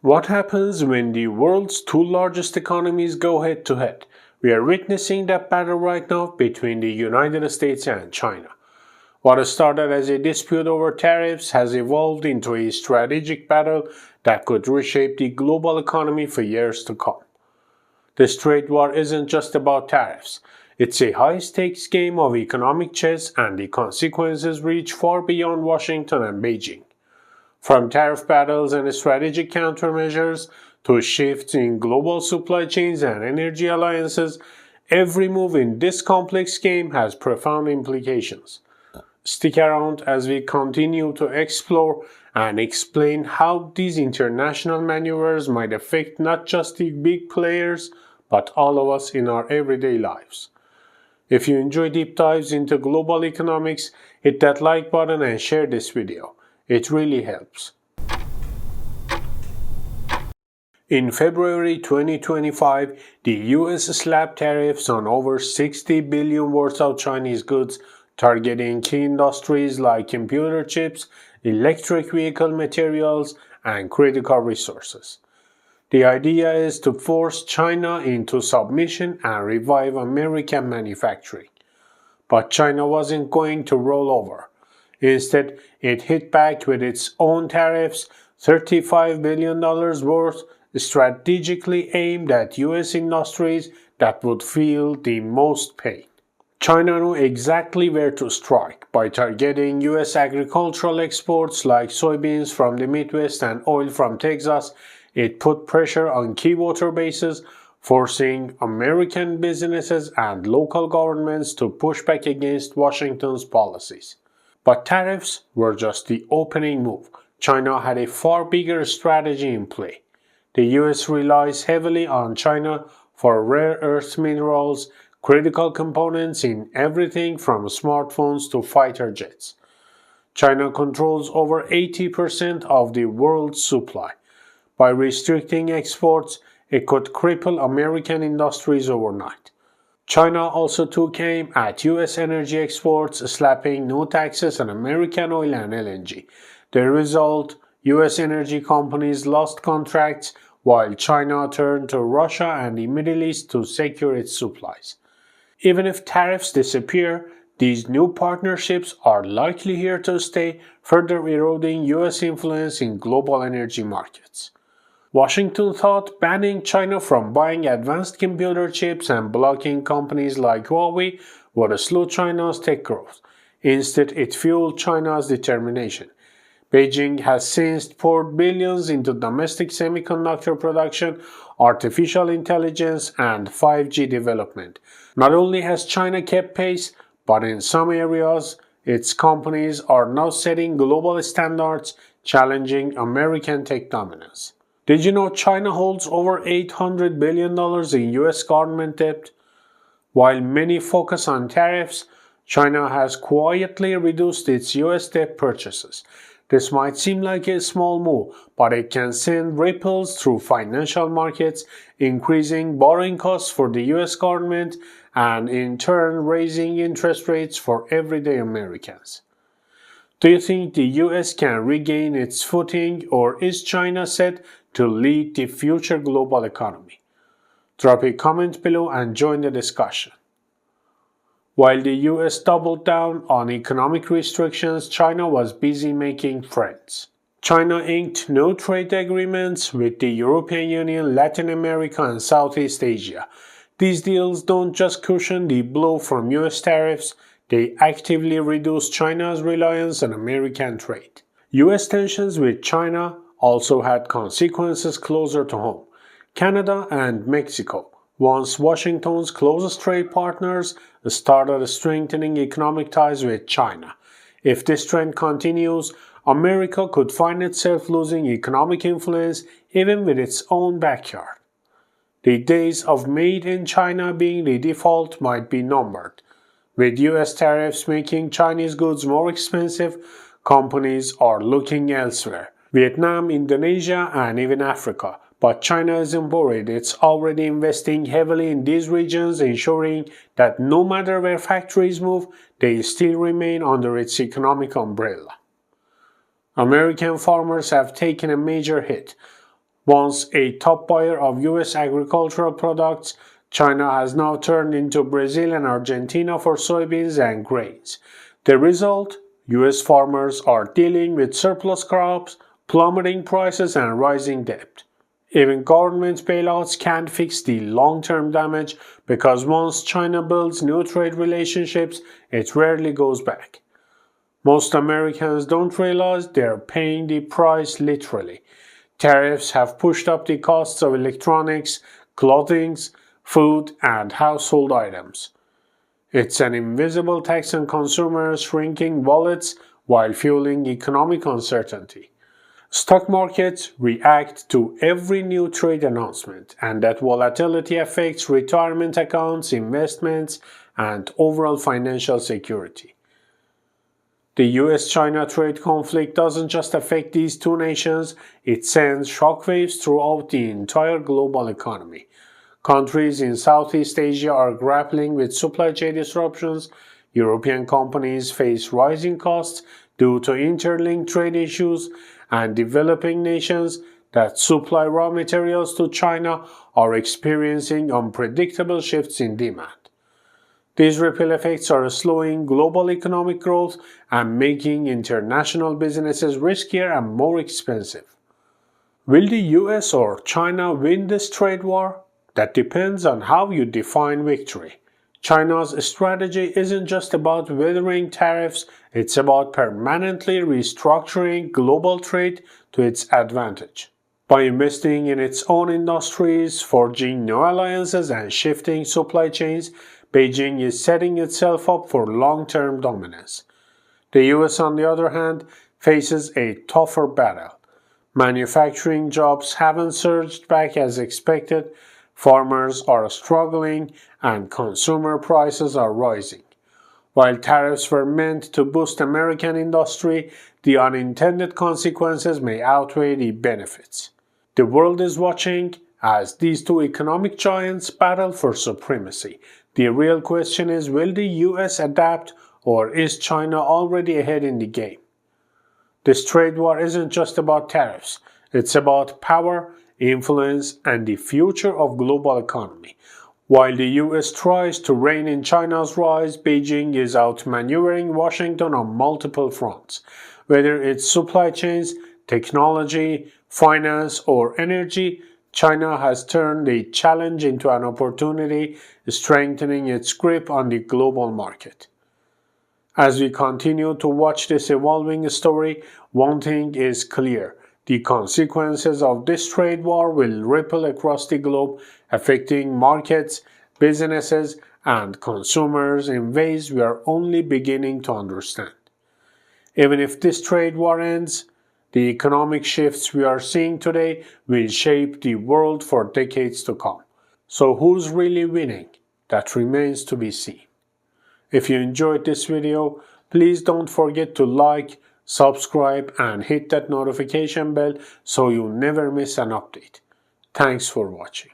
What happens when the world's two largest economies go head to head? We are witnessing that battle right now between the United States and China. What started as a dispute over tariffs has evolved into a strategic battle that could reshape the global economy for years to come. This trade war isn't just about tariffs. It's a high-stakes game of economic chess, and the consequences reach far beyond Washington and Beijing. From tariff battles and strategic countermeasures to shifts in global supply chains and energy alliances, every move in this complex game has profound implications. Stick around as we continue to explore and explain how these international maneuvers might affect not just the big players, but all of us in our everyday lives. If you enjoy deep dives into global economics, hit that like button and share this video. It really helps. In February 2025, the U.S. slapped tariffs on over $60 billion worth of Chinese goods, targeting key industries like computer chips, electric vehicle materials, and critical resources. The idea is to force China into submission and revive American manufacturing. But China wasn't going to roll over. Instead, it hit back with its own tariffs, $35 billion worth, strategically aimed at U.S. industries that would feel the most pain. China knew exactly where to strike by targeting U.S. agricultural exports like soybeans from the Midwest and oil from Texas. It put pressure on key water bases, forcing American businesses and local governments to push back against Washington's policies. But tariffs were just the opening move. China had a far bigger strategy in play. The US relies heavily on China for rare earth minerals, critical components in everything from smartphones to fighter jets. China controls over 80% of the world's supply. By restricting exports, it could cripple American industries overnight. China also took aim at U.S. energy exports, slapping new taxes on American oil and LNG. The result, U.S. energy companies lost contracts while China turned to Russia and the Middle East to secure its supplies. Even if tariffs disappear, these new partnerships are likely here to stay, further eroding U.S. influence in global energy markets. Washington thought banning China from buying advanced computer chips and blocking companies like Huawei would slow China's tech growth. Instead, it fueled China's determination. Beijing has since poured billions into domestic semiconductor production, artificial intelligence, and 5G development. Not only has China kept pace, but in some areas, its companies are now setting global standards, challenging American tech dominance. Did you know China holds over $800 billion in U.S. government debt? While many focus on tariffs, China has quietly reduced its U.S. debt purchases. This might seem like a small move, but it can send ripples through financial markets, increasing borrowing costs for the U.S. government and in turn raising interest rates for everyday Americans. Do you think the U.S. can regain its footing, or is China set to lead the future global economy? Drop a comment below and join the discussion. While the US doubled down on economic restrictions, China was busy making friends. China inked new trade agreements with the European Union, Latin America, and Southeast Asia. These deals don't just cushion the blow from US tariffs, they actively reduce China's reliance on American trade. US tensions with China also had consequences closer to home. Canada and Mexico, once Washington's closest trade partners, started strengthening economic ties with China. If this trend continues, America could find itself losing economic influence even with its own backyard. The days of made in China being the default might be numbered. With US tariffs making Chinese goods more expensive, companies are looking elsewhere. Vietnam, Indonesia, and even Africa. But China isn't worried. It's already investing heavily in these regions, ensuring that no matter where factories move, they still remain under its economic umbrella. American farmers have taken a major hit. Once a top buyer of U.S. agricultural products, China has now turned into Brazil and Argentina for soybeans and grains. The result? U.S. farmers are dealing with surplus crops, plummeting prices, and rising debt. Even government bailouts can't fix the long-term damage because once China builds new trade relationships, it rarely goes back. Most Americans don't realize they're paying the price literally. Tariffs have pushed up the costs of electronics, clothing, food, and household items. It's an invisible tax on consumers' shrinking wallets while fueling economic uncertainty. Stock markets react to every new trade announcement, and that volatility affects retirement accounts, investments, and overall financial security. The U.S. China trade conflict doesn't just affect these two nations, it sends shockwaves throughout the entire global economy. Countries in Southeast Asia are grappling with supply chain disruptions, European companies face rising costs due to interlinked trade issues, and developing nations that supply raw materials to China are experiencing unpredictable shifts in demand. These ripple effects are slowing global economic growth and making international businesses riskier and more expensive. Will the US or China win this trade war? That depends on how you define victory. China's strategy isn't just about weathering tariffs, it's about permanently restructuring global trade to its advantage. By investing in its own industries, forging new alliances, and shifting supply chains, Beijing is setting itself up for long-term dominance. The US, on the other hand, faces a tougher battle. Manufacturing jobs haven't surged back as expected, farmers are struggling, and consumer prices are rising. While tariffs were meant to boost American industry, the unintended consequences may outweigh the benefits. The world is watching as these two economic giants battle for supremacy. The real question is, will the US adapt, or is China already ahead in the game? This trade war isn't just about tariffs, it's about power, influence, and the future of global economy. While the US tries to rein in China's rise, Beijing is outmaneuvering Washington on multiple fronts. Whether it's supply chains, technology, finance, or energy, China has turned a challenge into an opportunity, strengthening its grip on the global market. As we continue to watch this evolving story, one thing is clear. The consequences of this trade war will ripple across the globe, affecting markets, businesses, and consumers in ways we are only beginning to understand. Even if this trade war ends, the economic shifts we are seeing today will shape the world for decades to come. So who's really winning? That remains to be seen. If you enjoyed this video, please don't forget to like, subscribe, and hit that notification bell so you never miss an update. Thanks for watching.